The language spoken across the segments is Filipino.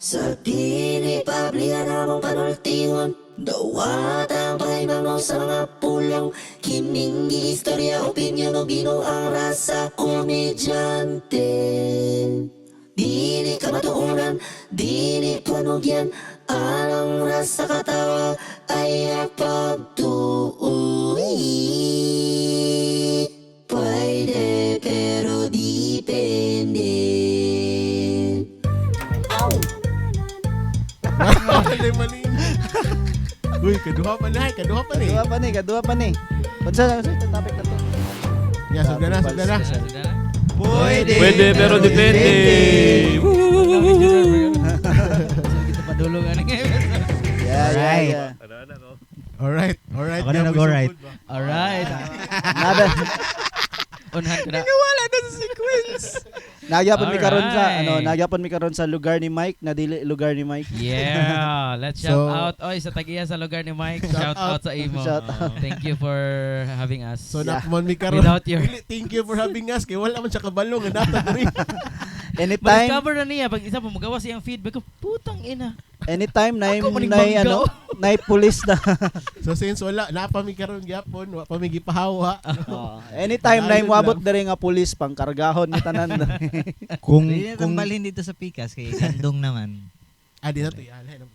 Sa dili pablihan namong panultingon, dawat ang pahimangaw sa mga pulyong. Kining istorya, opinyon o binuang rasa, komedyante. Dili ka matuunan, dili panugyan, anong rasa katawa ay pagtuuwi. Pwede pero depende. Manin. Uy, kaduha pa na. Kadua pa ni. Unsa itong topic na to? Ya, sudah na. Pwede pero depende. Kita padulong ani. Yeah. Alright. Ako na nag-alright. Alright. Nada. Unhan ka na. Wala na sa sequence. Nagyapon mi Alright. karon sa lugar ni Mike, na dili lugar ni Mike. Yeah, let's shout out oy sa tagiya sa lugar ni Mike. Shout out sa imo. Shout out. Thank you for having us. So, Yeah. nakman mi karon. Without your- Thank you for having us. Kaya wala man siya kabalong. Natag rin. Anytime, Discover na niya pag isa pa magawa siyang feedback ko, putang ina. anytime na Ako maning ano, na pulis na. So, since wala, napa mi karon gyapon, wa pa mi gipahawa. Anytime na Ayun moabot lang. diri nga pulis pangkargahon ni tanan. Kung Hindi na balhin dito sa Pikas kay Gandong naman. Di na to. Alay na.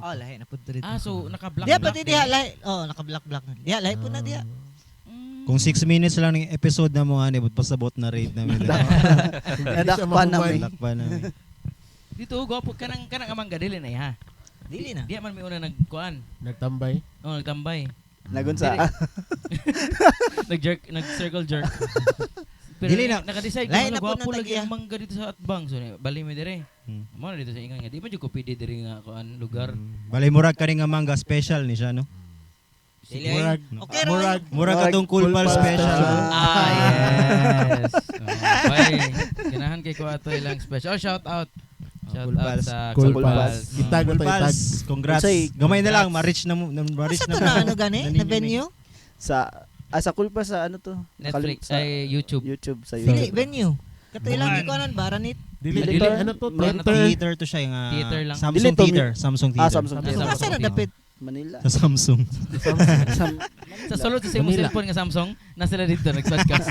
Oh, lahi na punto dito. So naka-black. Diya pati diha lahi. Oh, naka-black na. Diha lahi po na diha. kung 6 minutes lang ng episode na mga nibot pasabot na rate namin. Nadakpan namin. Lakpan namin. Dito gwapo kanang amang gadili na ha. Dili na. Di man may una nagkuan. Nagtambay. Nagtambay. Nagunsa. Nag-circle jerk. Pero Dili na. naka-decide Lain ko na po gwapo ng lagi tagiya. ang mangga dito sa Atbang. So bali mi dire. Hmm. Mo na dito sa ingan nga. Di ba jud ko pwede dire nga kuan lugar. Balay murag ka rin nga manga special ni siya, no? Dili Murag. ay. Okay ra. Murag. Murag ka tong cool pal special. Yes. Bye. Ganahan kay ko ato ilang special. Shout out. Shout Cool out Pals. sa Cool Cool Pals. Pals. Itag Cool na to, itag. pals. Congrats. Say, Gamay na lang, ma-reach na ma-reach Asa to na ano gani? Na venue? sa kulpa sa ano to? Netflix Sa ay YouTube. YouTube sa Dili YouTube. venue. Kato ilang ikuanan baranit. Dili, Dili. ano to? Theater. Theater to siya yung Theater lang. Samsung Dili to, Theater. Samsung Theater. Samsung Theater. Theater. Asa na dapit? Manila. Sa Samsung. Sa sulod sa imong Manila. cellphone nga Samsung, na sila dito nag-podcast.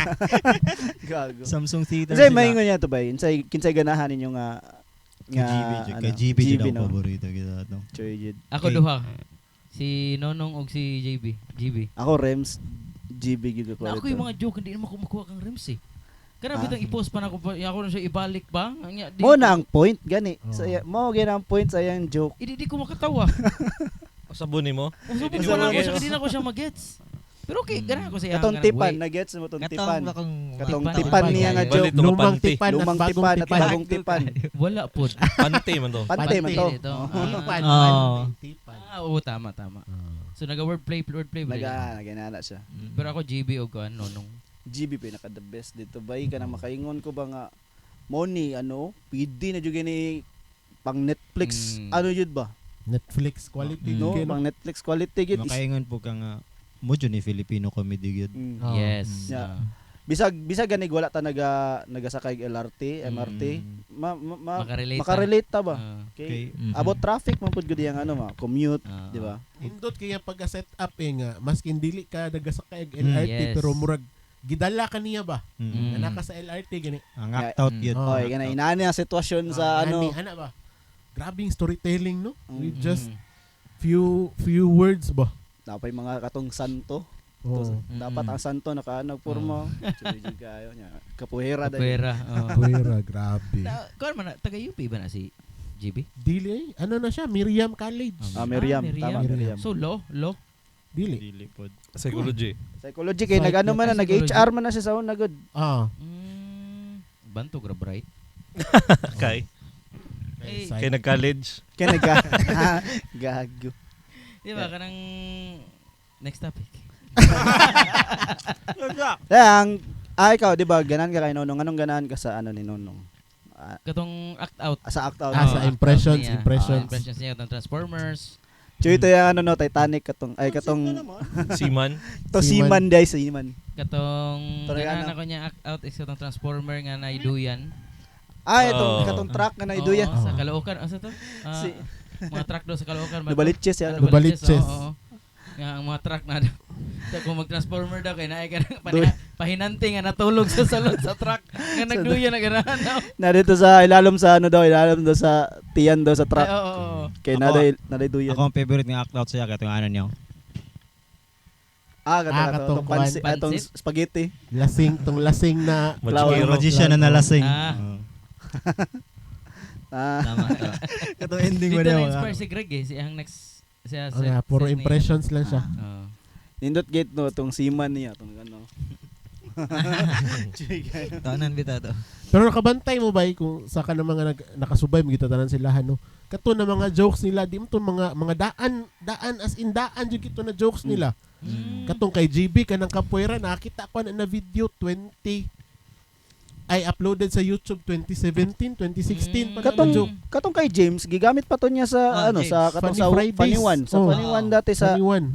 Gago. Samsung Theater Kasi sila. maingon niya to ba? Kinsay ganahan ninyo nga Kay GB jud ang no? paborito kita to. Choy jud. Ako Okay. duha. Si Nonong og si GB. Ako Rems GB gid ko. Na ako yung mga joke hindi naman ko makuha kang rims eh. Kana bitang i-post pa na ako na siya ibalik ba? Anya, di- Mo na ang point gani. Oh. Mo gina ang point sa iyang joke. Hindi di ko makatawa. Sabunin mo? Uso Hindi pa mo na ako magets. siya, hindi na ko siya magets. Pero okay, ganahan ko siya. Katong tipan, nagets mo tong tipan. Katong tipan niya nga joke. Balik to Lumang panty. tipan Lumang at tipan at bagong bagong tipan. Wala po. Panty man to. Pante man to. Ito. Tipan. Oh. Tipan. Oo, tama. So naga-wordplay ba rin? Naganana siya. Pero ako GB o kuan Nonong. GB pinaka the best dito bay ka na makaingon ko ba nga mo ni ano PD na jud gani pang Netflix ano jud ba Netflix quality. no Kaya, pang Netflix quality gid Makaingon po ka nga mo jud ni Filipino comedy gyud. Oh. Yes. Yeah. Ah. bisag ganig wala ta nagasakay LRT MRT Makarelate. makarelate ta ba Ah. okay Mhm. abot traffic man pud gud yang ano ma commute Ah. di ba Indot kaya pagka-set up nga, maskin dili ka nagasakay og LRT Yes. pero murag gidala ka niya ba? Mm. Nga naka sa LRT gani. Ang act out gyud. Oh. oy ganay inaani ang sitwasyon sa ano Ana ba? Grabing storytelling no? With Mm. just few words ba? napay mga katong santo Oh. dapat ang santo nakaanag porma Chuy kayo nya kapuhera dali Pera. Pwera, grabe. Kuan man taga UP ba na si GB? Dili, ano na siya? Miriam College. Miriam Miriam. tama Miriam So law. Dili. Dili pod. Psychology. psychology kay nag-ano man na Psychology. nag-HR man na siya sa una good Ah. Bantog ra bright. Kay. Eh, Kay nag-college. kaya gago Di ba kanang next topic. ang ikaw di ba ganan ka kay Nonong anong ganan ka sa ano ni Nonong Katong act out. sa act out Sa impressions, niya. impressions. Impressions niya katong Transformers. Chuy ito yung ano no Titanic katong ay katong Seaman. to Seaman day Seaman Katong Pero ganan ano? ako niya act out is katong Transformer nga na duyan. Itong Oo. katong truck nga Oo, naiduyan. sa Caloocan. Asa to? Si Mga truck daw sa Caloocan. Nubalitches yan. Nubalitches. Oo. Nga ang mga truck na kung mag-transformer daw kay naay ka Duy. pahinanti nga natulog sa salon sa truck nga nagduya na ganahan daw. Na dito sa ilalim sa ano daw, ilalim daw sa tiyan daw sa truck. Ay, oo. Kay Ako- naday duyan. Ako ang favorite nga act out siya katong ano niyo. Katong katong pansit, kwan. atong Pansit? spaghetti. Lasing na Flower. Magigiro. Magician na nalasing. Ah. Tama. Katong ending Dito mo na na-inspire si Greg eh. Ang next siya Oh, nga, puro impressions lang siya. Oo. Nindot gate no, tong seaman niya, tong ano. Tanan bita to. Pero nakabantay mo ba kung sa ka na mga nakasubay mo gitatanan sila no? Kato na mga jokes nila, di mo to mga daan as in daan jud kito na jokes nila. Katong kay GB kanang kapoeira nakita ko na video 20 ay uploaded sa YouTube 2017, 2016 pa Katong na joke. katong kay James, gigamit pa to niya sa James. sa katong Funny sa Fridays. Funny One, sa Oh. Funny One dati sa Anyone.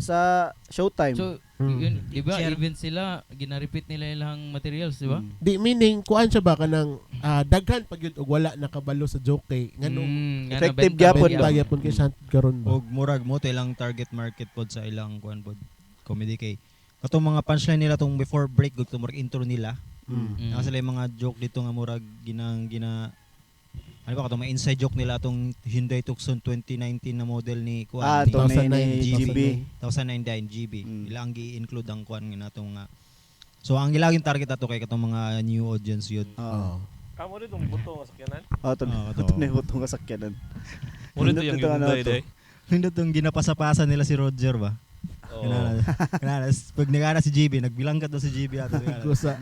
Showtime. So, yun, di ba, even sila, gina-repeat nila ilang materials, di ba? Di meaning kuan siya ba kanang daghan pag yun og wala nakabalo sa joke kay ngano Effective gyapon benta ba? gyapon kay Shant karon ba. Og murag mo to ilang target market pod sa ilang kuan pod comedy kay. Katong mga punchline nila tong before break gud murag intro nila. Mm. Naka sila yung mga joke dito nga murag ano ba katong mga inside joke nila atong Hyundai Tucson 2019 na model ni kuan To ni 2009, GB. 2009 GB. Mm. Ilang gi-include ang kuan nga natong nga. So ang ilaging target ato kay katong mga new audience yun. Oo. Kamo rin itong buto nga sakyanan. To Oo, ni hutong kasakyanan. Muna ito Nindot yung ito, ano Hyundai to? day. Hindi tong ginapasa-pasa nila si Roger ba? Oo. Kanana pag nagana si GB, nagbilang ka daw si GB ato. Kusa.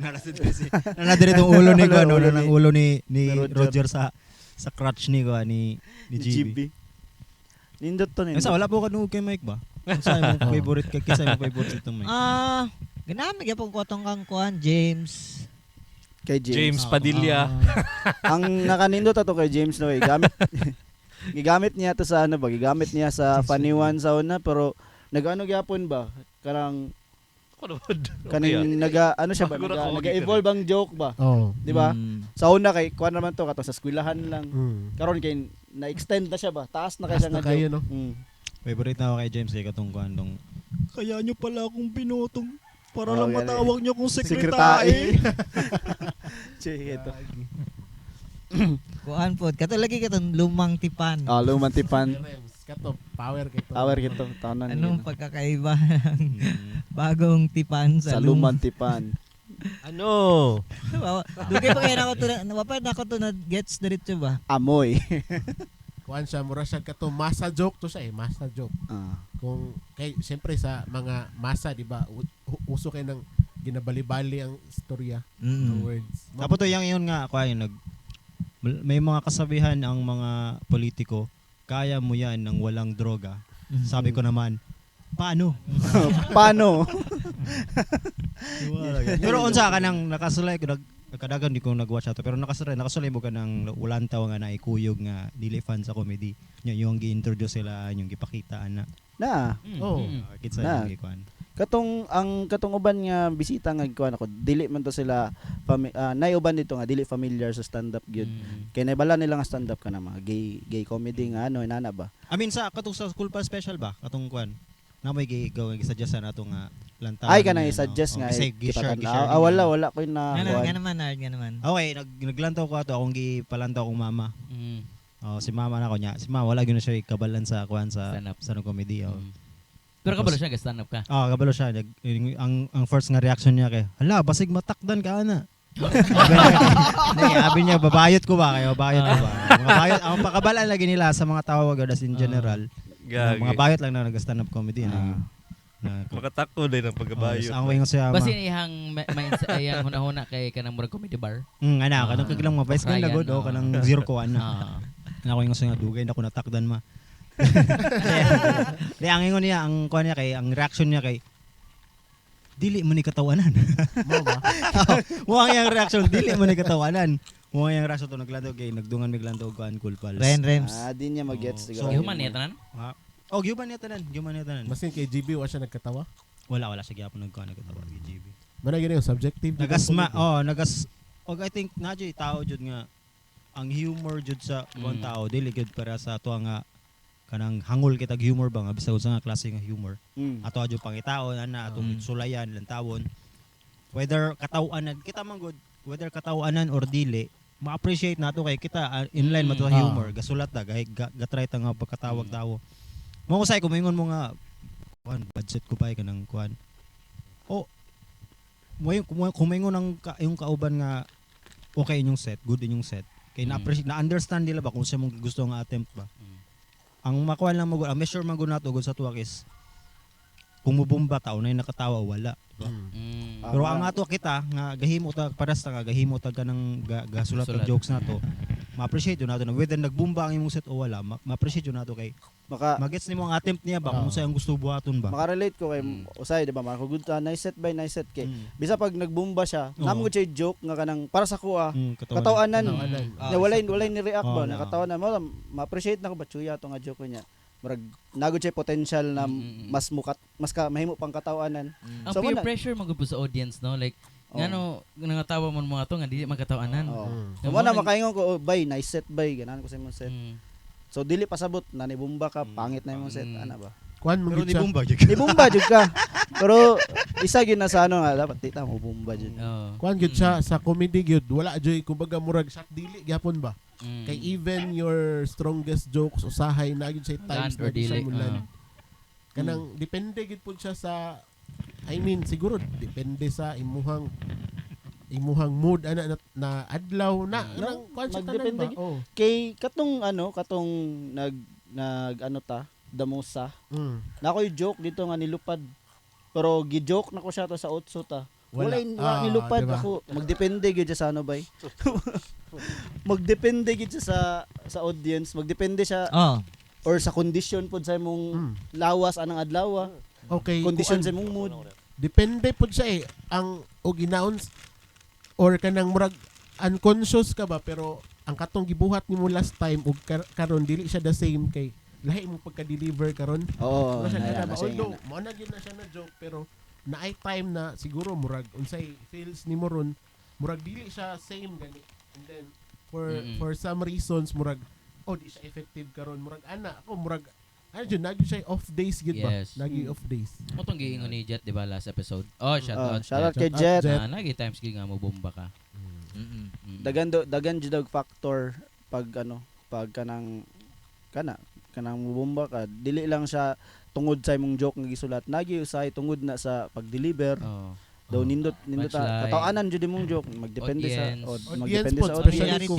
Nanadiri tong ulo ni kuan, Ulo nang ni- ulo ni ni Roger sa crutch ni kuan ni GB. Nindot to Kasi wala po ka nung kay Mike ba? Sa imong favorite kay kisa imong favorite itong Mike. Ginamit gyapon ko tong kang kuan James. Kay James Padilla. Ang nakanindot ato kay James no, gigamit niya to sa ano ba? Gigamit niya sa Funny One sa una pero nagano gyapon ba? Karang Ako naman. kaning ano siya ba? Bago na ako, Naga-evolve ang joke ba? Oh. Di ba? Sa una kay kuan naman to kato sa eskwelahan lang. Mm. Karon kay na-extend na siya ba? Taas na kay Taas siya na nga kayo, joke. no? Favorite na ako kay James kay katong kuan dong. Kaya nyo pala akong binotong para Oh, lang yan, matawag nyo kung Sekretary. sekretary. Sige ito. Kuan pod. Kato lagi katong lumang tipan. Lumantipan. Kato power kito. Power kito tanan. Anong pagkakaiba ng bagong tipan sa sa lumantipan? Ano? Dugay pa kaya nako to wapay nako to na gets diretso ba? Amoy. Kuan siya mura siya kato masa joke to siya masa joke. Ah. Kung kay siyempre sa mga masa di ba uso kay ng ginabali-bali ang istorya ng words. Tapos to yang iyon nga kuan nag may mga kasabihan ang mga politiko, kaya mo yan ng walang droga. Sabi ko naman, paano? Paano? Pero unsa ka nang nakasulay kadagan di ko nag-watch ato pero nakasulay mo ka ng ulantaw nga naikuyog nga dili fan sa comedy. Yung gi-introduce sila yung gipakitaan na. Na. Oh. Kitsa Na. yung gikuan. Katong uban nga bisita nga kuan ako dili man to sila nay uban dito nga dili familiar sa stand up gyud. Kay naibala nila nga stand up ka na mga gay comedy nga ano inana ba. I mean sa katong sa school pa special ba katong kuan. Namoy gi-suggest na ato nga lantaw. Ay ka nang i-suggest nga kita wala ko na Nga kuan. naman, nga naman. Okay, naglantaw ko ato akong gipalantaw kong mama. Oh, si mama na ko niya. Si mama wala gyud na siya ikabalan sa kuan sa stand up comedy. Oh. Pero kabalo siya, stand up ka. Kabalo siya. Ang first nga reaction niya kay, hala, basig matakdan ka na. Sabi niya, babayot ko ba kayo? Babayot ko ba? Mga bayot, ang pakabalaan lagi nila sa mga tawag as in general. Gagi. Mga bayot lang na nag-stand up comedy. Makatako din ang pagkabayo. Ang wing siya. Basta ihang iyang hunahuna kay kanang murag comedy bar. Kanang kagilang mga vice Ryan, kan lagod o kanang zero ko ana. Ako yung nga dugay na ko natakdan ma. Ang ingon niya, ang kuha niya kay, ang reaction niya kay, dili mo ni katawanan. Mo ba? Mukhang yung reaction, dili mo ni katawanan. Mukhang yung reaction to, naglandaw kay, nagdungan miglandaw ko Cool Pals. Ryan Rems. Di niya mag-gets Oh, siguro. so, Human niya tanan? Gyuban niya tanan. Masin kay GB wa siya nagkatawa. Wala siya gyapon nagkatawa kay GB. Mana gini yung subjective. I think, nadyo tao jud nga, ang humor jud sa ibang tao dili gud para sa ato nga kanang hangol kitag humor ba nga bisan sa nga klase nga humor. Ato adyo pangitaon ana atong sulayan lantawon. Whether katawanan kita man good, whether katawanan or dili, ma-appreciate nato kay kita in line man to sa humor, gasulat ta gatry ta nga pagkatawag tawo. Mo usay ko moingon mo nga kuan budget ko pa kanang kuan. Oh, kumaingon ang yung kauban nga okay inyong set, good inyong set. Kay na-appreciate, na-understand nila ba kung sa mong gusto nga attempt ba. Ang makuha lang ang measure man gud nato gud sa tuwa is kung mubomba tao na yung nakatawa wala, diba? Pero ang ato kita nga gahimo ta paras ta nga gahimo ta kanang gasulat og jokes nato. Ma-appreciate yun nato na whether nagbomba ang imong set o wala, ma-appreciate yun nato kay magets nimo ang attempt niya ba kung sa ang gusto buhaton ba. Makarelate ko kay usay di ba makagud ta nice set by nice set kay bisa pag nagbomba siya namo gud siya joke nga kanang para sa kuha katawanan na walay ni react ba nakatawanan mo ma-appreciate na ko ba chuya to nga joke niya murag nagud siya potential na mas mahimo pang katawanan. Ang peer pressure magud sa audience no like ngano nangatawa man mga to nga dili magkatawanan. So mo na makaingon ko bay nice set bay ganan ko sa imong set. So dili pasabot na nibomba ka pangit na imong set ana ba. Kuan mo Pero gid siya. Nibomba jud ka. Pero isa gyud na sa ano nga dapat di ta mo bomba jud. Kuan gid siya sa comedy gid wala joy kumbaga murag shot dili gyapon ba. Kay even your strongest jokes usahay na gyud siya times Land or na di siya dili. mulan. Kanang depende gid pud siya sa I mean siguro depende sa imuhang mood ana na adlaw na nang kuan siya tanan Magdepende ba. Oh. Kay katong nag ano ta damosa. Na ko'y joke dito nga nilupad. Pero gi-joke na ko siya to sa otso ta. Wala nilupad diba? ako. Magdepende gid siya sa ano bay. Magdepende gid siya sa audience, magdepende siya or sa condition pod sa imong lawas anang adlaw. Okay. Condition kuan, sa imong mood. depende pod siya ang og ginaon or kanang murag unconscious ka ba pero ang katong gibuhat nimo last time ug karon dili siya the same kay lahi mo pagka-deliver karon. Oo, although mo na gyud na siya na joke pero naay time na siguro murag unsay feels nimo ron murag dili siya same gani and then for some reasons murag di siya effective karon murag ana ako murag jud nagi siya off days gid ba nagi off days mo tong giingon ni Jet di ba last episode shout out out kay Jet. nagi times gid nga mo bomba ka Dagan jud og factor pag kanang mubomba ka dili lang siya tungod sa imong joke nga gisulat nagi usay tungod na sa pag-deliver daw nindot katawanan jud imong joke magdepende sa magdepende sa audience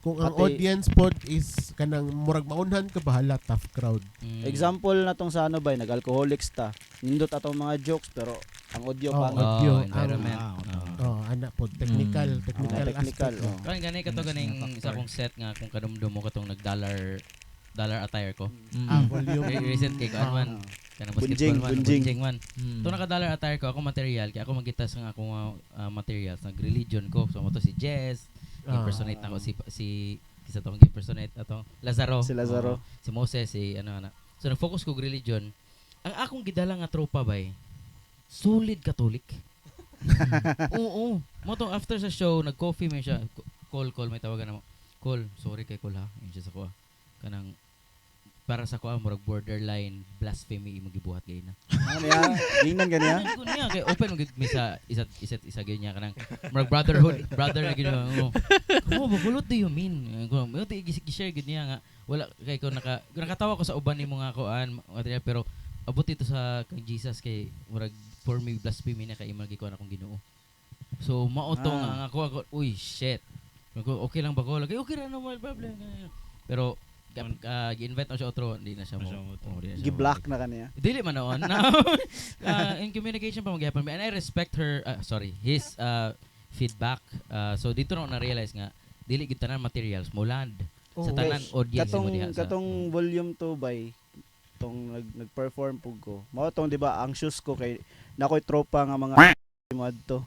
kung ang audience pod is kanang murag maunhan ka bahala tough crowd. Example na tong sa bay nag-alcoholics ta nindot atong mga jokes pero ang audio pa environment ana pod technical kan gani kato ganing sa akong set nga kung kadumdum mo katong nag-dollar attire ko. Volume. Recent kay ko man. Kanang bunjing man. To naka-dollar attire ko, ako material, kaya ako magitas ng akong materials, nag-religion ko. So mo to si Jess, impersonate ako si isa tong impersonate atong Lazaro. Si Lazaro. Si Moses, si So nag-focus ko religion. Ang akong gidala nga tropa bay, solid Catholic. Oo. Mo tong after sa show, nag-coffee man siya. Call may tawagan na mo. Call, sorry kay Call ha. Yun siya sa ko kanang para sa ko murag borderline blasphemy imong gibuhat gay na. Ano ya? Ingnan ganiya? Niya kay open mo gid mi sa isa gid niya kanang murag brother na gid mo. Mo bagulot do you mean? Ko mo ti gi-share gid niya nga wala kay ko nakatawa ko sa uban nimo nga kuan material pero abot ito sa kay Jesus kay murag for me blasphemy na kay imong gikuan akong Ginoo. So mao to nga ako uy shit. Okay lang ba ko? Lagi okay ra no problem. Pero gi-invite ako sa otro, hindi na siya mo. Gi-block na kaniya. Dili man noon. In communication pa magyapon. And I respect his feedback. So dito na na-realize nga, dili gid tanan materials mo land sa tanan audience mo diha. Katong volume 2 by tong nag-perform pug ko. Mao tong di ba ang shoes ko kay nakoy tropa nga mga mo adto.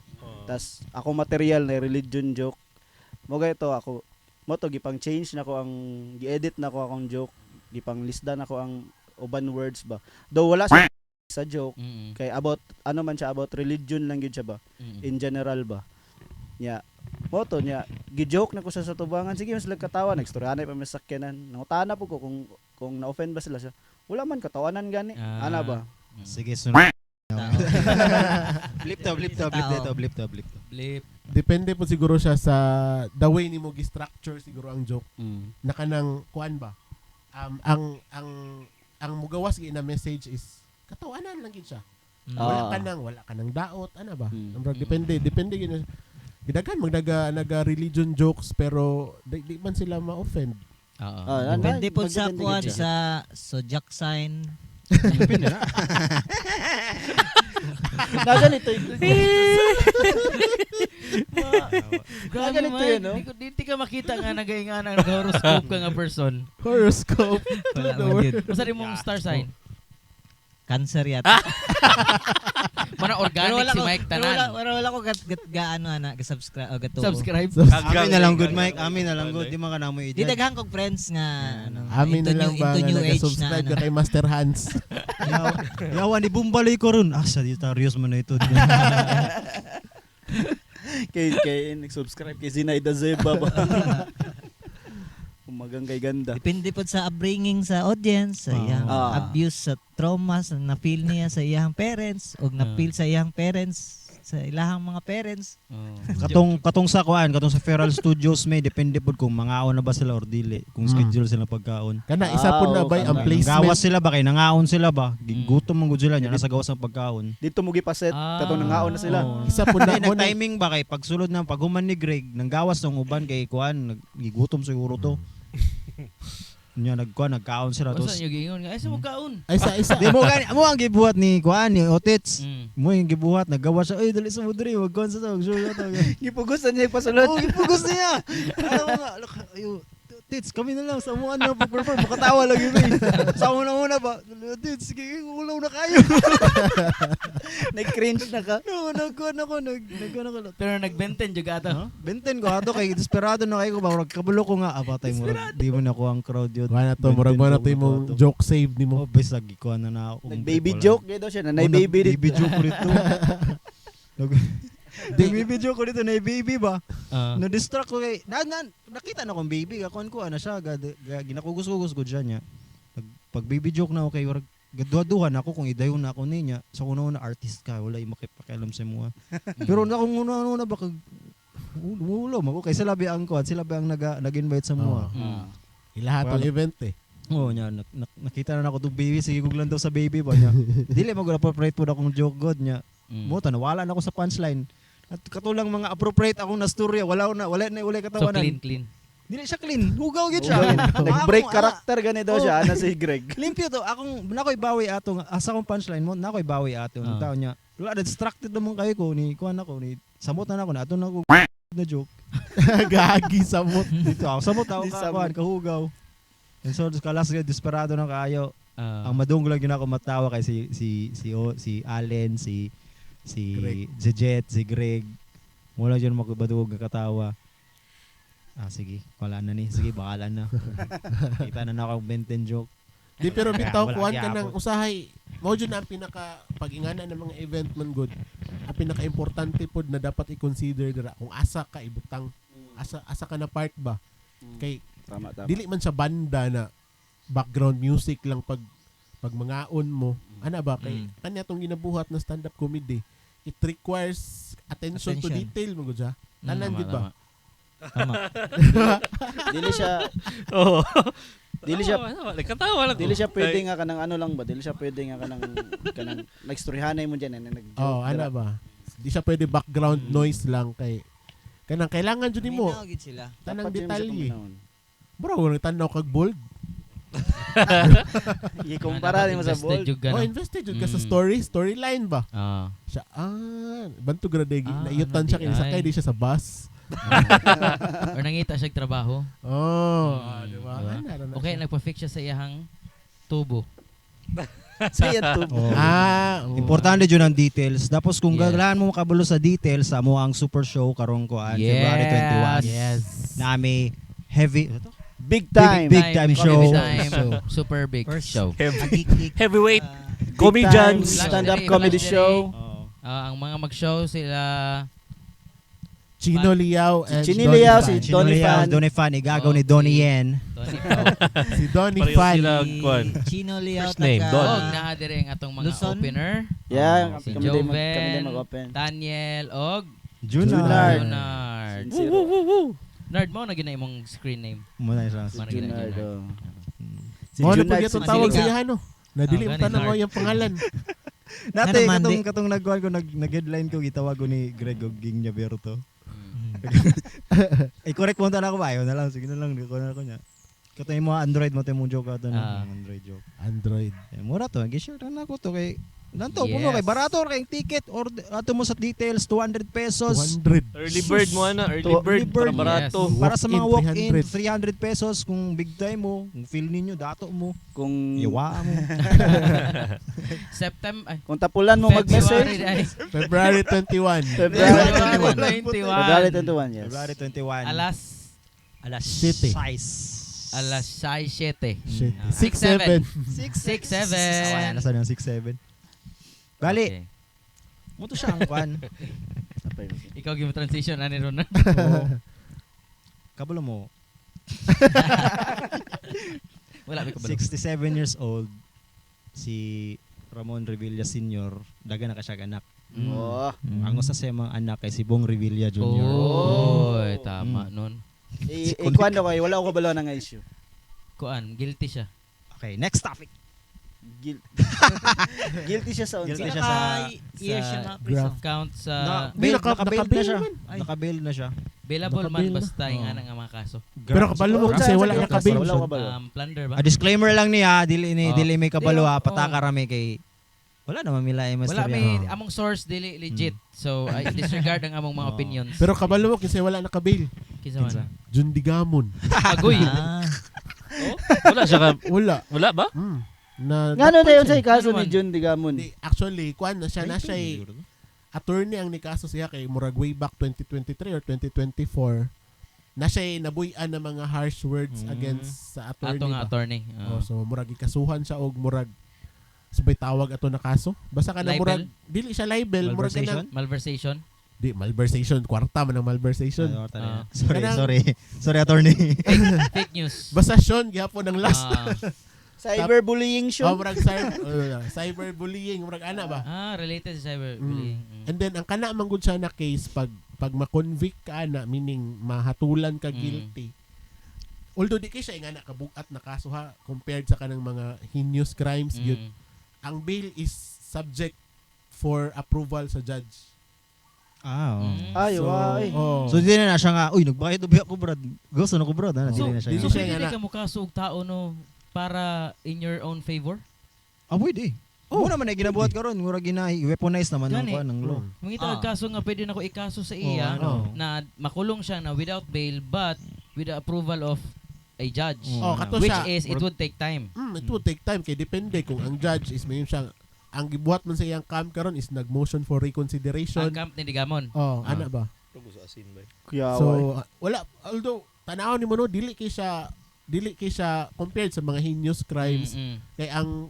Tas ako material na religion joke. Mo gayto ako mo to gipang change nako ang gi-edit nako akong joke gipang lisda nako ang uban words ba though wala sa joke kay about man siya about religion lang gyud siya ba in general ba nya Moto niya, gi-joke na ko sa tubangan. Sige, mas katawan, nagstoryanay pa may sakyanan. Nangutana po ko kung na-offend ba sila siya. Wala man katawanan gani. Ana ba? Sige, sunod. Blip to. Blip. Depende po siguro siya sa the way ni mo gi-structure siguro ang joke. Nakanang kuan ba? Ang mugawas gi na message is katawanan lang gid siya. Wala ka nang daot, ana ba? Depende gid. Gidagan naga religion jokes pero di man sila ma-offend. Oo. Depende po sa kuan sa zodiac sign. Na ganito Grabe ganito man. yun, no? Di ka makita nga nagaingan ang horoscope ka nga person. Horoscope. Wala man yun. Masa rin mong star sign? Cancer yata. Mana organic si Mike Tanan. Wala ko ga-subscribe o gato. Subscribe. Amin na lang good, Mike. Amin na lang good. Di man ka na mo Di i-judge. daghan kog friends nga Amin na lang ba into nga new age na nag-subscribe ka kay Master Hans. Yawan, ibumbalay ko ron. Sagittarius man na ito. kay nag-subscribe kay Zinaida Zeba ba? Umagang kay ganda. Depende po sa upbringing sa audience, sa iyang abuse, sa trauma, sa na-feel niya sa iyang parents, o na-feel sa iyang parents, sa ilahang mga parents. Katong sa kuan, katong sa Feral Studios may depende pod kung mangaon na ba sila or dili, kung schedule sila pagkaon. Kana isa po na ba ang placement? Gawas sila ba kay nangaon sila ba? Gigutom man gud sila nya nasa gawas ng pagkaon. Dito mo gipaset katong nangaon na sila. Isa po na mo na Nag-timing ba kay pagsulod ng paghuman ni Greg nang gawas ng uban kay kuan, gigutom siguro to. Nya nagkaon sila Basta tos. nyo giingon nga, ay sa mo kaon. ay isa. Di mo gani mo ang gibuhat ni kuan ni Otits. Mm. Mo yung gibuhat naggawa siya, ay dali sa mudri, wag kuan sa tawag, show to. Gipugusan niya pasulod. Oh, ipugos niya. Alam mo nga, ayo, Tits, kami na lang sa mo ano pag-perform, makatawa lang yun. Sa una ba? Tits, sige, ulaw na kayo. Nag-cringe na ka. No, nagkuhan ako. Pero nagbenten juga ato. Benten ko ato kay desperado na kayo ba, kabulo ko nga apatay mo. Di mo na ko ang crowd yun. Wala to, murag mo na to yung joke save ni mo. Oh, bisag ikuha na na ako. Nag-baby joke gaya daw siya. Nanay baby dito. Baby joke ko dito. Baby joke ko dito na baby ba? Na-distract ko kay nakita na kong baby, kakuan ko ana siya, ginakugos-ugos gud siya niya. Pag baby joke na okay, warag gaduha-duhan ako kung idayon na ako niya. Sa kuno na artist ka, wala makipakialam sa mo. Pero na kung una ba kag ulo mo kay sila ba ang kuan, sila ba ang nag-invite sa mo. Ilahat ang event eh. Oo nya, nakita na ako to baby, sige guglan daw sa baby ba niya. Dili mag-appropriate po akong joke god niya. Mo nawala na ako sa punchline. At katulang mga appropriate akong nastorya, wala na So katawanan. clean. Dili siya clean. Hugaw gyud siya. Nag-break character gani daw siya ana si Greg. Limpyo to. Akong nakoy bawi ato asa kong punchline mo, nakoy bawi ato. Ang tao niya. Wala distracted naman kayo ko ni kuan ako ni samot na ako na ato na ako na joke. Gagi samot. Dito ako samot ako Di kuan kahugaw. And so kalas desperado na kayo. Ah. Ang madunggo lang yun ako matawa kay si Allen, si Greg. Jet, si Greg. Wala dyan makibadug nga katawa. Sige, wala na ni. Sige, bakala na. Kita na ako benten joke. Di pero bitaw Wala kuan ka gyapon. ng usahay. Mao jud na ang pinaka pag-ingana ng mga event man good. Ang pinaka-importante pod na dapat i-consider dira kung asa ka ibutang. Asa ka na part ba? Kay Tama. dili man sa banda na background music lang pag mangaon mo. Ana ba kay kanya tong ginabuhat na stand-up comedy. It requires attention to Attention. detail mo gud siya. Tanan gid ba? Tama. Dili siya Oo. dili siya Katawa lang. dili siya pwede nga kanang ano lang ba? Dili siya pwede nga kanang nagstoryahanay mo diyan na nag-joke. Oh, ana ba? Di siya pwede background noise lang kay kanang kailangan jud nimo Minawagid sila. tanang Dapat yun siya detalye. paminahon. Bro, wala tanaw kag bold. Ikumpara nimo sa bold. Oh, invested jud ka sa storyline ba? Ah. Siya bantu gradegi naiyutan siya kay sakay di siya sa bus. Or nangita siya trabaho. Di ba? Diba? Ano, Okay, nagpa-fix siya sa iyang tubo. Saya to. Importante dyan ang details. Tapos kung Yes. gaglaan mo makabulo sa details, amo ang super show karong ko February 21. Yes. Na may heavy Big time. Big time show. Big time. So, Super big First. show. Heavyweight Big comedians. time stand-up Flash comedy Dere. show. Ang mga mag-show sila Chino Liao and Chino Donnie Liao, Fan. si Chino Donnie Liao, Fan. Donnie Fan, igagaw ni Donnie Yen. Tony Pao. Si Donnie Pareho Fan. sila. Kwan. Chino Liao First name, taga- Don. Og naa dire ang atong mga Luzon? opener. Yeah, Si kami din Joven, mag-open. Daniel og Junard. Junard. Woo. Nerd mo na gina imong screen name. Muna yung Si Manang Junard. Junard. Si Mo na Junard, pag itong si tawag Manila. sa ano. Nadili Oh, mo tanong ganun, mo yung pangalan. Dati, Ano, Mandi? katong nagkuhan ko, nag-headline ko, gitawag ko ni Greg og Ging Berto. Correct mo na ako ba? Ayaw na lang, sige na lang, di ko na ako niya. Katong yung mga Android mo, tayo mong joke ato na. Android joke. Android. Mura to, gi-share na ako to kay nanto Yes. puno kay barato kay ticket or ato mo sa details 200 pesos. 200. Early bird mo ana, early To- bird early bird. para barato. Yes. Para sa mga Walk-in, walk-in 300 pesos kung big time mo, kung feel ninyo dato mo, Kung iwa mo. September ay kung tapulan mo February mag-message. ay February 21. February 21. February 21, yes. February 21. Alas alas City. 6. alas 6:07. Shit. Ah, 6-7. 6-7. Ayan, nasa ng 6-7. Bali, Okay. mo to siya ang kwan. Ikaw gyud transition ani ron. Oo. Kabalo mo, Wala mi kabalo. 67 years old, si Ramon Revilla Sr., daga na ka siya anak. Mm. Oh. Ang usa sa mga anak kay si Bong Revilla Jr. Oy, tama nun. Ikuan daw kayo, wala ko kabalo ng issue. Kuan, guilty siya. Okay, next topic. Guilty siya sa Guilty unsa. siya sa Years siya na graph. prison. Count sa Hindi, nakabail nakabail na siya. naman. Ay. Nakabail na siya. bailable man Nakabail na. basta yung Oo. anang nga mga kaso. Pero kabalo mo kasi wala Wala nakabail. wala ko kabalo. Plunder ba? A disclaimer lang niya, dili may kabalo ha, Di, pataka oo. rami kay wala naman milay mas Wala may among source dili legit. So I disregard ang among mga Oo. opinions. Pero kabalo mo kasi wala nakabail. Kinsa man? Jun Digamon. Agoy. Ah, Wala siya ka, Wala. wala ba? Ngano na yun sa kaso Ano ni man? Jun Digamon? Actually, kuan na siya attorney ang nikaso siya kay murag way back 2023 or 2024 na siya nabuyan ng mga harsh words against sa attorney. Ato nga ba? attorney. Oh, so murag ikasuhan siya og murag sabay tawag ato na kaso. Basta ka na Libel? murag dili siya libel, murag ka na Malversation. di malversation, kwarta man ang malversation. Sorry, Kanang- sorry. Sorry, attorney. Fake news. Basta Sean gihapon ang last. Cyberbullying Oh, show. murag cyberbullying, murag ana ba? Related sa cyberbullying. And then ang kana man gud siya na case pag ma-convict ka na meaning mahatulan ka Mm. guilty. Although di kay siya nga nakabugat na kaso ha compared sa kanang mga heinous crimes gyud. Ang bail is subject for approval sa judge. Ay, why? Oh. So, di na siya nga, uy, nagbayad ubi ako, brad. Gusto na ko, brad. So, Dili na siya. dili so siya pwede nga ka mo kaso og tao no para in your own favor? Pwede. Oh, naman ay ginabuhat karon, mura weaponize naman ng Gani. kuan ng law. Mangita kaso nga pwede nako ikaso sa iya ano. na makulong siya na without bail but with the approval of a judge. Oh, kato Which siya. is it would take time. It would take time kay depende kung ang judge is mayon siya ang gibuhat man sa iyang camp karon is nag-motion for reconsideration. Ang camp ni Digamon. Oh, ana ba? Kuya, So wala although tanaw ni mo no dili kay siya compared sa mga heinous crimes kay ang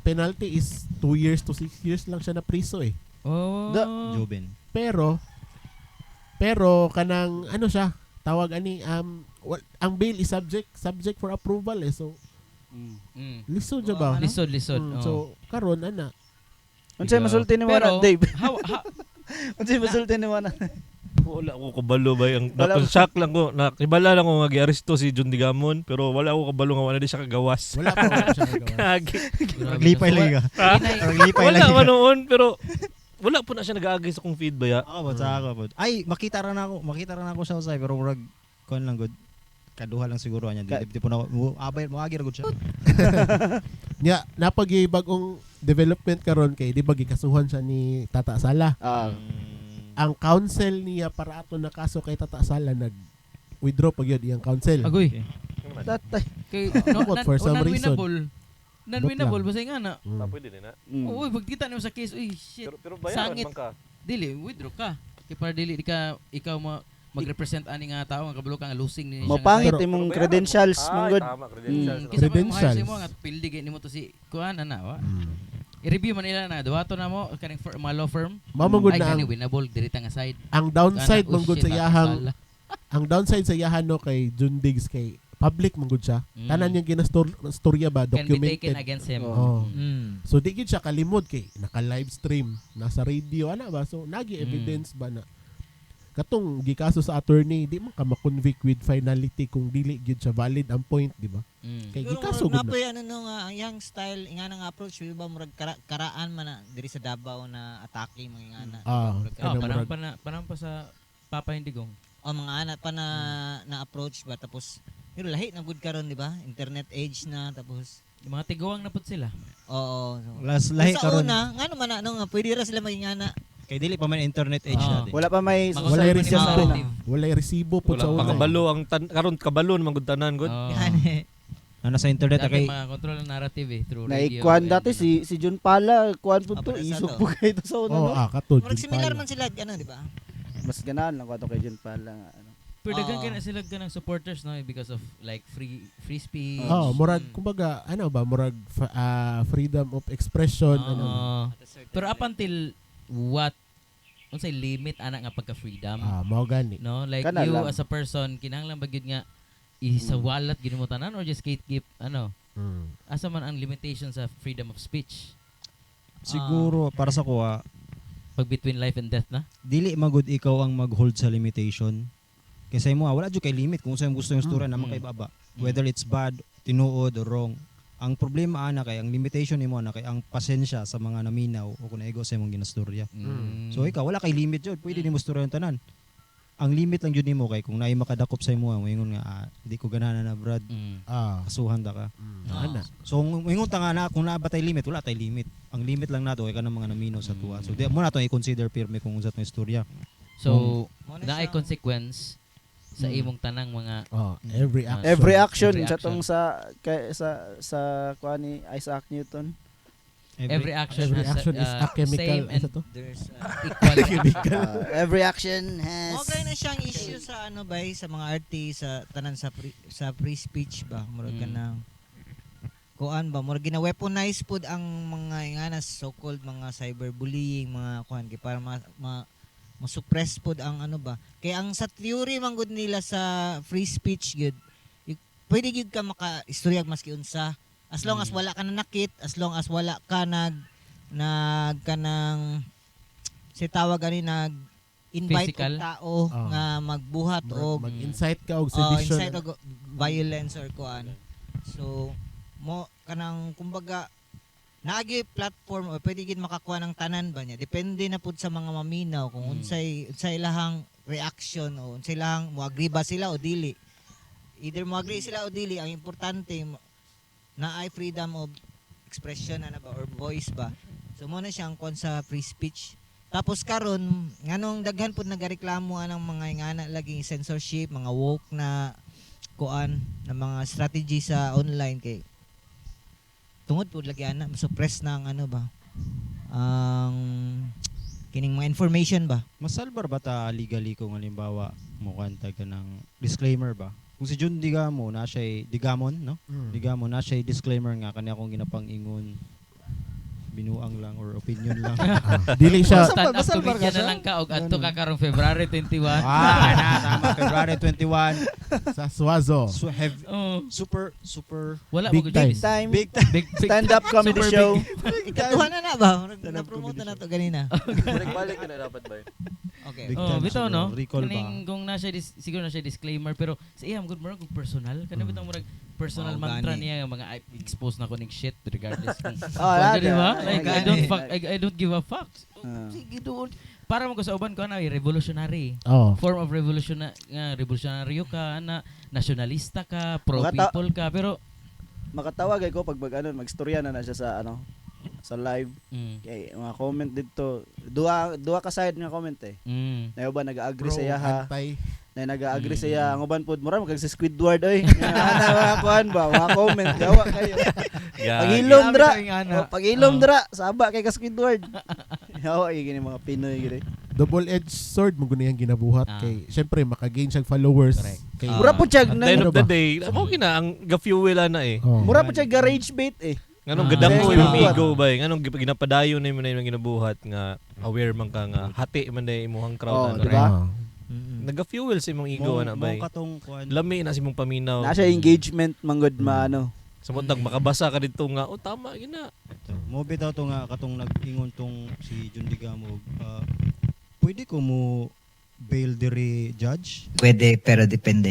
penalty is 2 years to 6 years lang siya na priso eh. Oh. Joben. Pero kanang ano siya tawag ani ang bail is subject for approval eh. So lisod siya ba? Lisod. So karon ana. Unsay masulti ni mo Pero, na, Dave? how Unsay masulti ni mo na? Wala ako kabalo ba yung Wala- shock lang ko. Nakibala lang ko nga giaresto si Jun Digamon pero wala ako kabalo nga wala di siya kagawas. Wala siya nagawa. Kagi. Lipay lang ka. Lipay Wala lang man ka. noon pero wala po na siya nag-aagay sa kong feed ba ya. Ako po, sa ako po. Ay, makita ra na ako siya usay pero murag kuan lang good. Kaduha lang siguro niya. Di po na abay moagi ra gud siya. Nya napag bagong development karon kay di ba gikasuhan siya ni Tata Sala. Ang counsel niya para ato na kaso kay Tata Sala nag-withdraw pag yun iyang counsel. Agoy. Tatay. Kay For some reason. Non-winnable basta nga na. Pwede din na. Uy, pagkita nimo sa case, uy, shit. Pero Sangit. man ka. Dili, withdraw ka. Kay para dili di ka ikaw mag-represent ani nga tao nga kabalo ka nga losing ni Mo pangit Pero- imong credentials, Ay, mong good. tama, credentials. Kisa pa mo Credentials. mo nga pildi gid nimo to si kuan ana wa. I-review man nila na duwato na mo kaning mga law firm. Mamangod Ay na kani ang, winnable diri ta nga side. ang downside Kana, oh, manggod shit, sa iyahang sala. ang downside sa iyahan no kay Jundigs kay public manggod siya. Tanan yung ginastorya ba Can be taken documented. against him. Oh. Mm. So di gid siya kalimod kay naka-live stream, nasa radio ana ba. So nagi Mm. evidence ba na katong gikaso sa attorney di man ka ma-convict with finality kung dili gid siya valid ang point, di ba? Mm. Kay Siguro gikaso murag gud na. napoy ano no nga ang yang style nga nang approach di ba murag karaan man na diri sa Davao na atake mga ingana. Ah, Murag Oh, Ano, panahon pa sa Papa Indigong. o mga anak pa na approach ba tapos pero lahi na good karon di ba? Internet age na tapos Yung mga tiguang na pud sila. oo. So, Last lahi sa karon. una, nga naman ano nga pwede ra sila maging ana. Kay dili pa man internet age Ah. natin. Wala pa may Mga Walay social resibo. media Ah. active. Walay resibo po Wala sa pa una. kabalo ang karon kabalo man gud tanan gud. Oh. Gani. Na nasa internet Dati kay mga control ng narrative through radio. Naikuan and dati ano. si Jun Pala, kuan po Ah, to, para sa isog to. po kayo to sa una. Oh, no? katod. Murag similar man sila ano di ba? Mas ganahan lang ko ato kay Jun Pala. nga, ano. Pero daghan Oo. ka na sila ganang supporters no because of like free speech. Oh, murag Mm. kumbaga ano ba, murag freedom of expression ano. Oo. Pero up until what unsay limit ana nga pagka-freedom? Mao gani. No, like Kana you lang. as a person kinahanglan ba gyud nga isawalat gid mo tanan or just keep ano? Mm. Asa man ang limitation sa freedom of speech? siguro para sa kuha Pag between life and death na? dili magud ikaw ang mag-hold sa limitation. Kasi mo wala jud kay limit kung saan gusto yung story naman kay baba. Whether it's bad, tinuod or wrong. Ang problema ana kay ang limitation nimo na kay ang pasensya sa mga naminaw o kung ego sa imong ginastorya. Mm. So ikaw wala kay limit jud, pwede nimo storyahan tanan. Ang limit lang jud nimo kay kung naay makadakop sa imo, moingon nga di ko ganahan na Brad, kasuhan ta ka. Ana. So moingon ta nga na kung naa ba tay limit, wala tay limit. Ang limit lang nato kay kanang mga naminaw sa tuwa. So di mo na to i-consider pirme kung unsa to istorya. So, Mo na naay siya. consequence sa imong tanang mga Every action. Every action Every sa action. tong sa kuan ni Isaac Newton. every action Every has action is a chemical. same and Ano to? There's equal. Every action has Mo kay na siyang issue sa ano ba sa mga artist sa tanan sa free speech ba murag Mm. kanang kuan ba murag gina-weaponize pud ang mga ingana so-called mga cyberbullying mga kuan kay para ma-suppress pud ang ano ba kay ang sa theory man gud nila sa free speech gud pwede gud ka maka-istorya maski unsa as long as wala ka nanakit as long as wala ka kanang si tawag ani invite Physical? og tao Oh. nga magbuhat o Mag-incite ka og inside sedition. og violence or kuan. So mo kanang kumbaga naagi platform o pwede gid makakuha ng tanan ba niya. Depende na pud sa mga maminaw kung unsay lahang reaction o unsay lahang mo agree ba sila o dili. Either mo agree sila o dili, ang importante na ay freedom of expression ana ba or voice ba. So mo na siyang kon sa free speech. Tapos karon nganong daghan pud nagareklamo anang mga ingana laging censorship, mga woke na kuan na mga strategy sa online kay tungod pud lagi ana suppress na ang ano ba ang kining mga information ba. Masalbar ba ta legally kung halimbawa mo kanta ka ng disclaimer ba? Kung si Jun Digamo na siya Digamon, no? Digamo na siya disclaimer nga kanya akong ginapang-ingon binuang lang or opinion lang. Dili siya Stand up Basal ba comedian ka siya? na lang ka og adto ka karong February 21. Tama, February 21. sa Suazo. So have Oh, super wala Big mo time. gud time big big stand up comedy Super show. Ikatuhan na ba? Na-promote na to ganina. Balik na dapat ba? Okay. Big Oh, time bitaw siguro. no. Recall ba? Kaning kung na siya siguro na siya disclaimer pero sa iyang good morning kung personal kana bitang murag personal Oh, mantra gani. niya nga mga expose na ko ning shit regardless kung Ah, di ba? lada. Like I don't give a fuck. Ah. Sige doon. Para mo ko sa uban ko na revolutionary. Oh. Form of revolution nga revolutionaryo ka na nationalista ka, pro Makata- people ka pero Makatawag ay ko pag magstorya na siya sa sa live. Kay mga comment dito. Duha ka side nga comment eh. Na uban nag-agree sa yaha. Anti. Na nag-agree sa iya. Ang uban pod mura magkag si Squidward oy. Ana mga kuan ba? Mga comment gawa kayo. Pag-ilom dra. Pag-ilom dra saba kay ka Squidward. Yawa gini mga Pinoy gini. Double-edged sword mo guna yung ginabuhat Ah. kay syempre maka-gain siya followers. Correct. Kay Mura po siya At the end Ano of the ba? day, mo gina ang ga-fuel na eh. Oh. mura po siya garage bait eh. Nganong Ah. gadang mo Kaya imong ginabuhat. ego bay? Nganong ginapadayon na mo na imong ginabuhat nga aware man ka nga hati man na imong Oh, crowd. di ba? Naga-fuel sa imong ego ana bay. Mo katong kuan. Lami na sa imong paminaw. Na siya engagement manggod maano. Samutang makabasa ka dito nga, oh tama gina. Mo bitaw to nga katong nag-ingon tong si John Digamog. Pwede ko mo bail diri judge? Pwede pero depende.